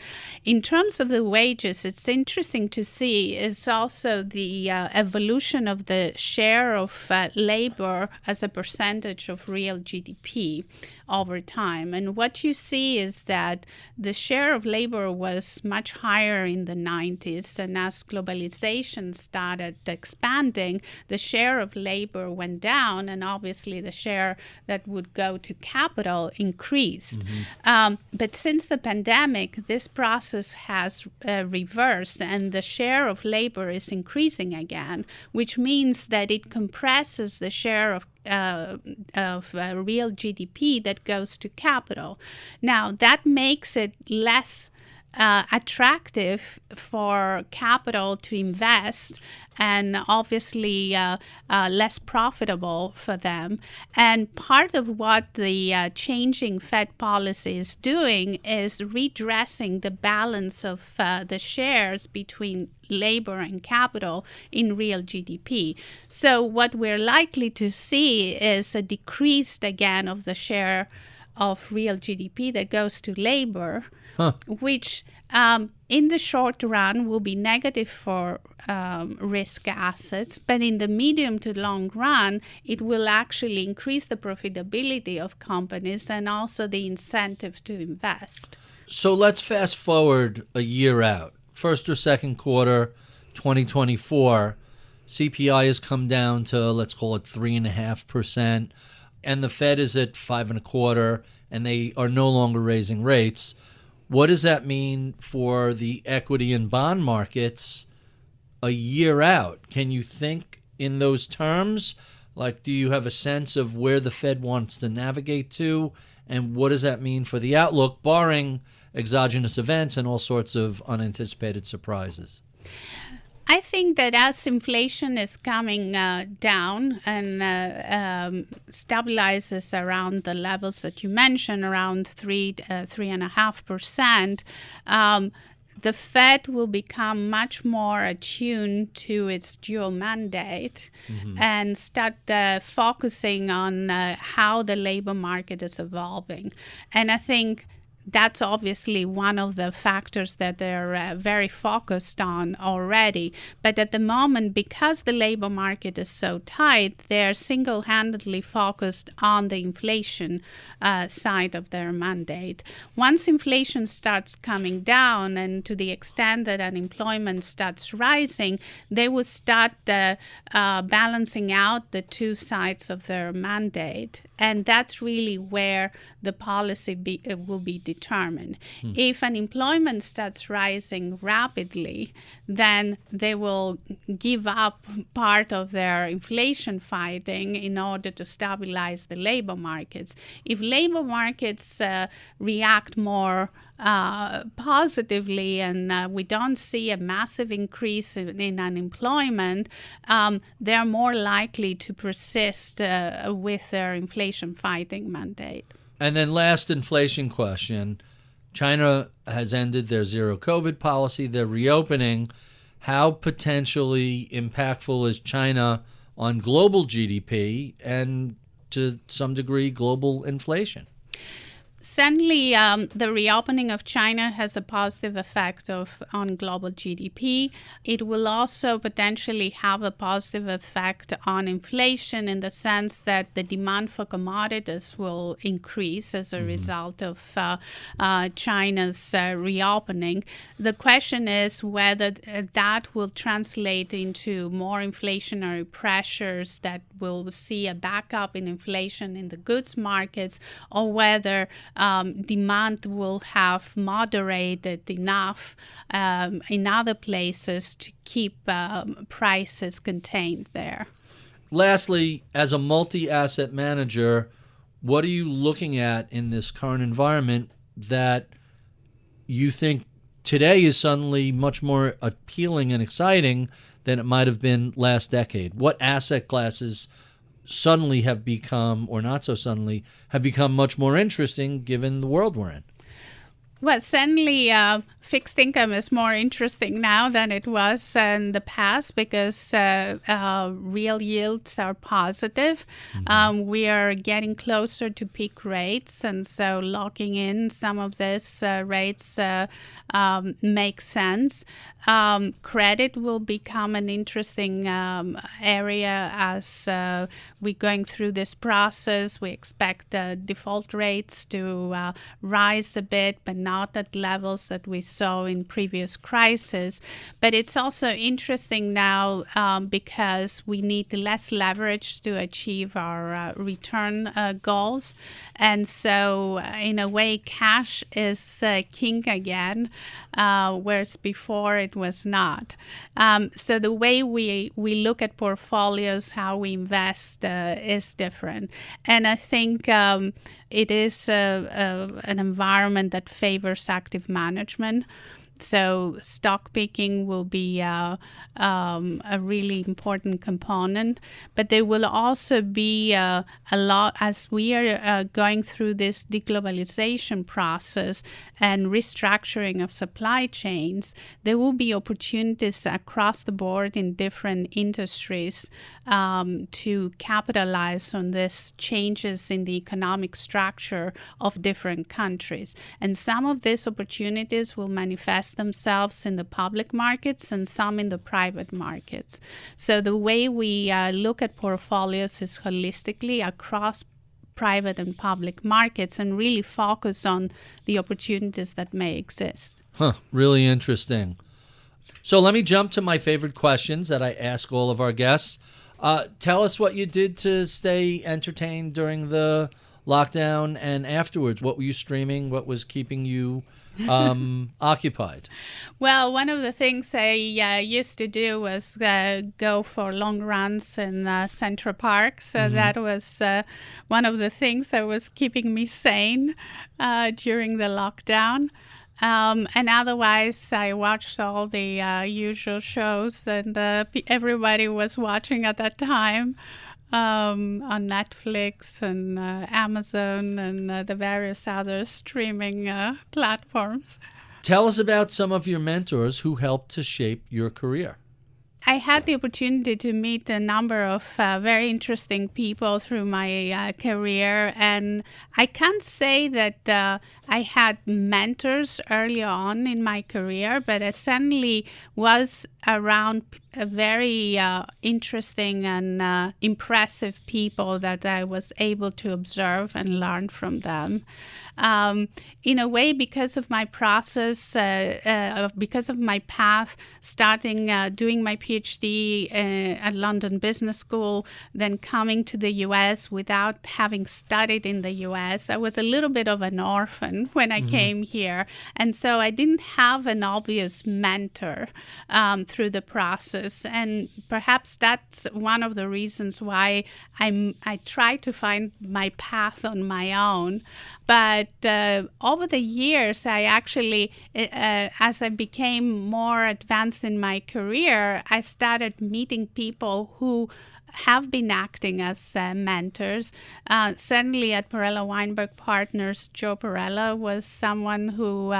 In terms of the wages, it's interesting to see is also the evolution of the share of labor as a percentage of real GDP over time. And what you see is that the share of labor was much higher in the 90s, and as globalization started expanding, the share of labor went down, and obviously the share that would go to capital increased. Mm-hmm. But since the pandemic, this process has reversed, and the share of labor is increasing again, which means that it compresses the share of real GDP that goes to capital. Now, that makes it less attractive for capital to invest, and obviously less profitable for them. And part of what the changing Fed policy is doing is redressing the balance of the shares between labor and capital in real GDP. So what we're likely to see is a decrease again of the share of real GDP that goes to labor, which in the short run will be negative for risk assets, but in the medium to long run, it will actually increase the profitability of companies and also the incentive to invest. So let's fast forward a year out. First or second quarter 2024, CPI has come down to, let's call it 3.5%, and the Fed is at 5.25%, and they are no longer raising rates. What does that mean for the equity and bond markets a year out? Can you think in those terms? Like, do you have a sense of where the Fed wants to navigate to? And what does that mean for the outlook, barring exogenous events and all sorts of unanticipated surprises? I think that as inflation is coming down and stabilizes around the levels that you mentioned, around 3.5%, the Fed will become much more attuned to its dual mandate and start focusing on how the labor market is evolving. And I think that's obviously one of the factors that they're very focused on already. But at the moment, because the labor market is so tight, they're single-handedly focused on the inflation side of their mandate. Once inflation starts coming down, and to the extent that unemployment starts rising, they will start balancing out the two sides of their mandate. And that's really where the policy will be determined. If unemployment starts rising rapidly, then they will give up part of their inflation fighting in order to stabilize the labor markets. If labor markets react more positively and we don't see a massive increase in unemployment, they're more likely to persist with their inflation fighting mandate. And then last inflation question. China has ended their zero COVID policy. They're reopening. How potentially impactful is China on global GDP and to some degree global inflation? Certainly, the reopening of China has a positive effect on global GDP. It will also potentially have a positive effect on inflation in the sense that the demand for commodities will increase as a result of China's reopening. The question is whether that will translate into more inflationary pressures that will see a backup in inflation in the goods markets, or whether demand will have moderated enough in other places to keep prices contained there. Lastly, as a multi-asset manager, what are you looking at in this current environment that you think today is suddenly much more appealing and exciting than it might have been last decade? What asset classes suddenly have become, or not so suddenly, have become much more interesting given the world we're in? Well, certainly fixed income is more interesting now than it was in the past because real yields are positive. We are getting closer to peak rates, and so locking in some of these rates makes sense. Credit will become an interesting area as we're going through this process. We expect default rates to rise a bit, but not at levels that we saw in previous crises. But it's also interesting now because we need less leverage to achieve our return goals. And so in a way, cash is king again, whereas before it was not. So the way we look at portfolios, how we invest is different. And I think it is an environment that favors active management. So stock picking will be a really important component, but there will also be a lot as we are going through this deglobalization process and restructuring of supply chains. There will be opportunities across the board in different industries to capitalize on these changes in the economic structure of different countries. And some of these opportunities will manifest themselves in the public markets and some in the private markets. So the way we look at portfolios is holistically across private and public markets and really focus on the opportunities that may exist. Really interesting. So let me jump to my favorite questions that I ask all of our guests. Tell us what you did to stay entertained during the lockdown and afterwards. What were you streaming? What was keeping you occupied? Well, one of the things I used to do was go for long runs in Central Park. So that was one of the things that was keeping me sane during the lockdown. And otherwise, I watched all the usual shows that everybody was watching at that time. On Netflix and Amazon and the various other streaming platforms. Tell us about some of your mentors who helped to shape your career. I had the opportunity to meet a number of very interesting people through my career, and I can't say that I had mentors early on in my career, but I certainly was around very interesting and impressive people that I was able to observe and learn from them. In a way, because of my process, because of my path, starting doing my Ph.D. At London Business School, then coming to the U.S. without having studied in the U.S., I was a little bit of an orphan when I came here. And so I didn't have an obvious mentor through the process. And perhaps that's one of the reasons why I try to find my path on my own. But over the years, I actually, as I became more advanced in my career, I started meeting people who have been acting as mentors. Certainly at Perella Weinberg Partners, Joe Perella was someone who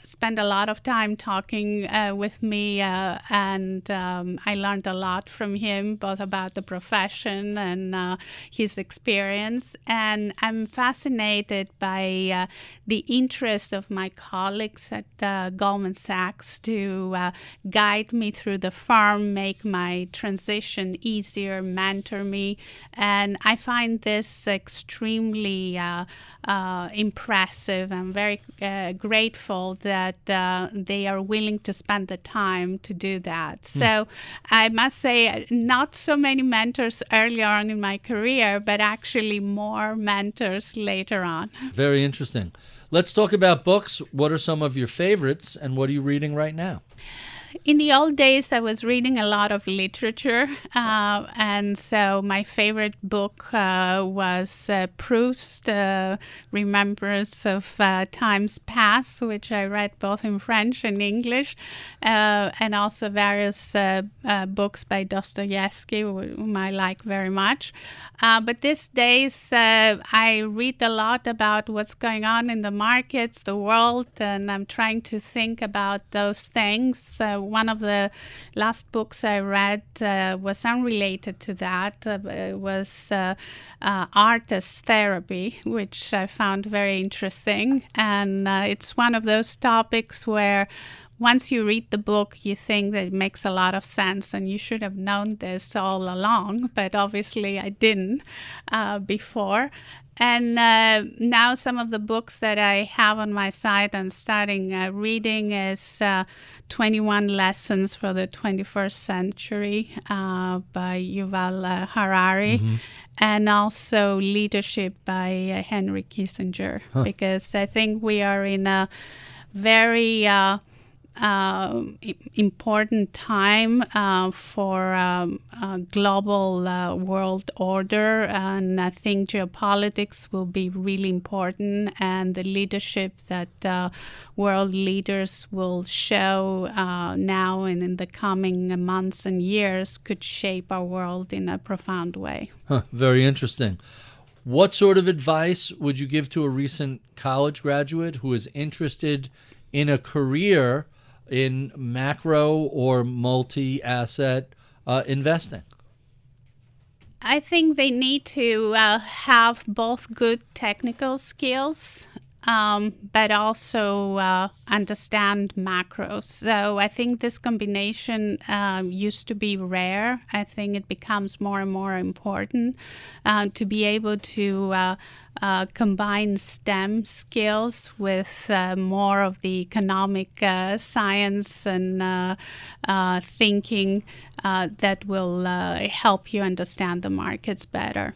spent a lot of time talking with me, and I learned a lot from him, both about the profession and his experience. And I'm fascinated by the interest of my colleagues at Goldman Sachs to guide me through the firm, make my transition easier, mentor me. And I find this extremely impressive. I'm very grateful that they are willing to spend the time to do that. So I must say, not so many mentors early on in my career, but actually more mentors later on. Very interesting. Let's talk about books. What are some of your favorites, and what are you reading right now? In the old days, I was reading a lot of literature, and so my favorite book was Proust, Remembrance of Times Past, which I read both in French and English, and also various books by Dostoevsky, whom I like very much. But these days, I read a lot about what's going on in the markets, the world, and I'm trying to think about those things. One of the last books I read was unrelated to that. It was Art as Therapy, which I found very interesting. And it's one of those topics where once you read the book, you think that it makes a lot of sense and you should have known this all along, but obviously I didn't before. And now some of the books that I have on my site and starting reading is 21 Lessons for the 21st Century by Yuval Harari, and also Leadership by Henry Kissinger, because I think we are in a very important time for global world order, and I think geopolitics will be really important, and the leadership that world leaders will show now and in the coming months and years could shape our world in a profound way. Very interesting. What sort of advice would you give to a recent college graduate who is interested in a career in macro or multi-asset investing? I think they need to have both good technical skills, but also understand macros. So I think this combination used to be rare. I think it becomes more and more important to be able to combine STEM skills with more of the economic science and thinking that will help you understand the markets better.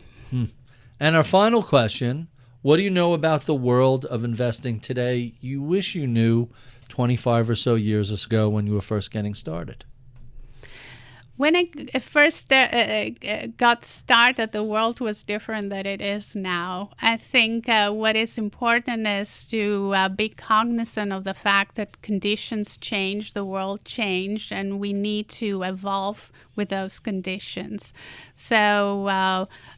And our final question, what do you know about the world of investing today you wish you knew 25 or so years ago when you were first getting started? When I first got started, the world was different than it is now. I think what is important is to be cognizant of the fact that conditions change, the world changed, and we need to evolve with those conditions. So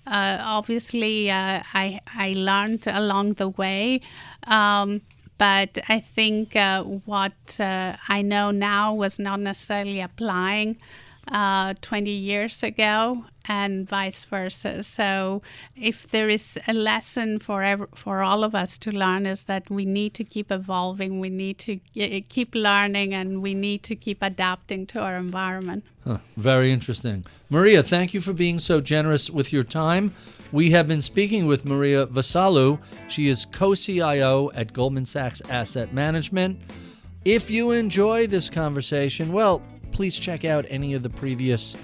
obviously I learned along the way. But I think what I know now was not necessarily applying 20 years ago, and vice versa. So if there is a lesson for all of us to learn, is that we need to keep evolving, we need to keep learning, and we need to keep adapting to our environment. Very interesting. Maria, thank you for being so generous with your time. We have been speaking with Maria Vassalou. She is co-CIO at Goldman Sachs Asset Management. If you enjoy this conversation, well, please check out any of the previous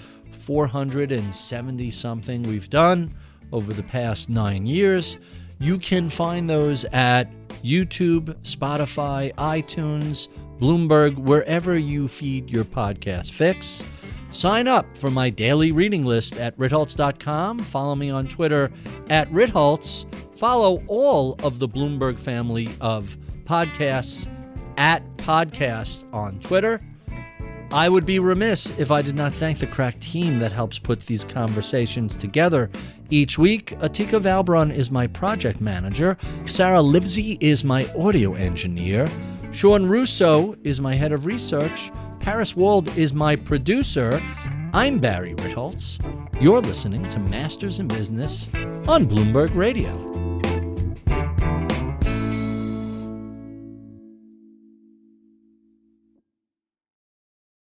470-something we've done over the past 9 years. You can find those at YouTube, Spotify, iTunes, Bloomberg, wherever you feed your podcast fix. Sign up for my daily reading list at Ritholtz.com. Follow me on Twitter at Ritholtz. Follow all of the Bloomberg family of podcasts at Podcast on Twitter. I would be remiss if I did not thank the crack team that helps put these conversations together each week. Atika Valbrun is my project manager. Sarah Livesey is my audio engineer. Sean Russo is my head of research. Paris Wald is my producer. I'm Barry Ritholtz. You're listening to Masters in Business on Bloomberg Radio.